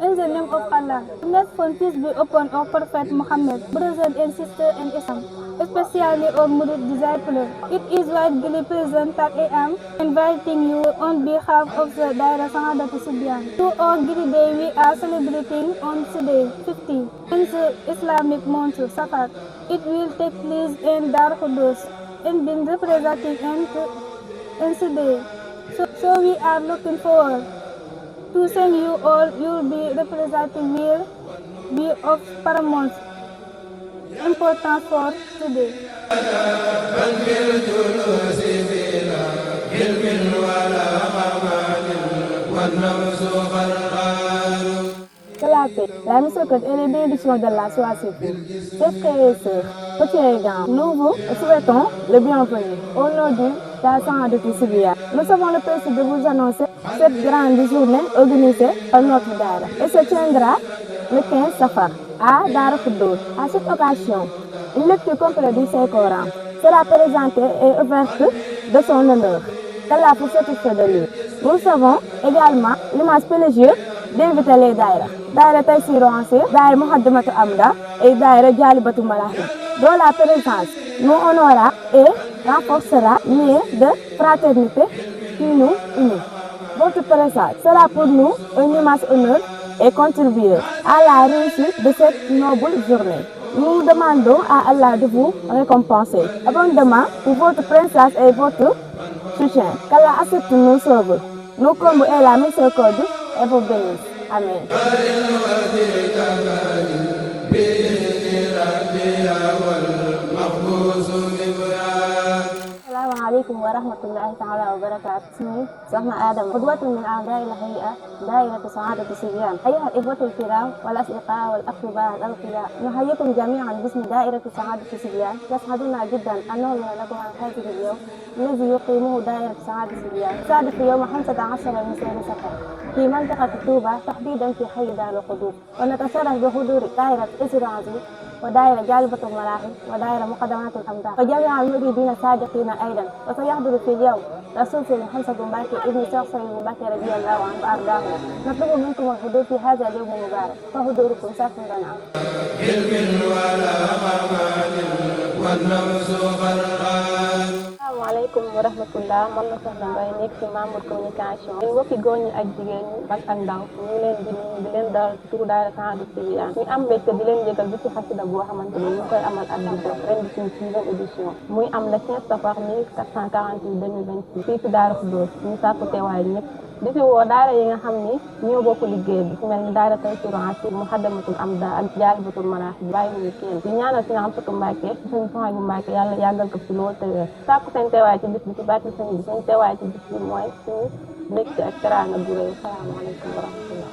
In the name of Allah, let peace be upon our Prophet Muhammad, brothers and sisters in Islam, especially our Murid disciples. It is widely present that I am inviting you on behalf of the Daira Sahadat Subian. To our great day we are celebrating on today, 50, in the Islamic month Safar. It will take place in Dar Khudus, in being representing in today. So we are looking forward to seeing you all. You will be representing will be of paramount importance for today. La mission et les bénédictions de la soient sur vous. Chers frères et sœurs, petits et grands, nous vous souhaitons le bienvenu au nom du Daïra de Tissibia. Nous avons le plaisir de vous annoncer cette grande journée organisée par notre Daïra et se tiendra le 15 Safar à Dar Khoudoss. À cette occasion, une lecture complète du Saint-Coran sera présentée et ouverte de son honneur. qu'Allah pour satisfaire de lui. Nous savons également l'immense plaisir d'inviter les Daïra. Daïra Taysiroul Assir, Daïra Moukhaddamatoul Amda et Daïra Jalibatoul Marahib, dont la présence nous honorera et renforcera liens de fraternité qui nous unissent. Votre présence sera pour nous un immense honneur et contribuer à la réussite de cette noble journée. Nous demandons à Allah de vous récompenser abondamment pour votre présence et votre soutien. Qu'Allah accepte nos œuvres, nos combles et la miséricorde et vous bénisse. Amen. Assalamualaikum warahmatullahi taala wabarakatuh. اسمي سهمة آدم، قدوة من أعضاء الهيئة دائرة سعادة الصبيان. أيها الإخوة الكرام والأصدقاء والأقرباء الأوفياء، نحييكم جميعا باسم دائرة سعادة الصبيان. يسعدنا جدا أن نعلن لكم عن هذا اليوم الذي يقيمه دائرة سعادة الصبيان، صادف يوم 15 من شهر صفر في منطقة طوبة، تحديدا في حي دار القدوس. ونتشرف بحضور دائرة تيسيروul Assir ودائرة جالبة المراحل ودائرة مقدمات الأمداد وجميع المريدين الصادقين أيضا. وسيحضر في اليوم رسول حمزة بن ابن شيخ سليم بن رضي الله عنه وأرضاه. نطلب منكم الحضور في هذا اليوم المبارك، فحضوركم شرف لنا. Assalamualaikum warahmatullah. Man la Soxna Mbaye nekk ci membre communication. Ñu mbokki góor ñi ak jigéen ñi mag ak ndaw ñu leen di nuyu di leen dalal ci turu daayira Sahaadatu Sibiyaan. ñu am mbégte di leen yëgal bi ci xasida boo xamante ni ñu koy amal at bi jot ren di suñu 6e édition muy am le 15 safar 1448 2026 fii ci Daaru Xudoos. ñu sàkku teewaay ñëpp di fi woo daara yi nga xam ni ñoo bokk liggéey bi, mel ni daara Taysiroul Assir, Moukhaddamatoul Amda ak Jaalibatul Maraaxib bàyyi ñu kenn. di ñaanal si nga xam Sëtu Mbàkke suñu soxna bu Mbàkke yàlla yàggal ko fi lool te wér. sàkku seen teewaay ci bis bi ci bàtti sëñ bi. seen teewaay ci bis bi mooy suñu mbégte ak teraanga bu rëy. Salaamaaleykum wa rahmatullah.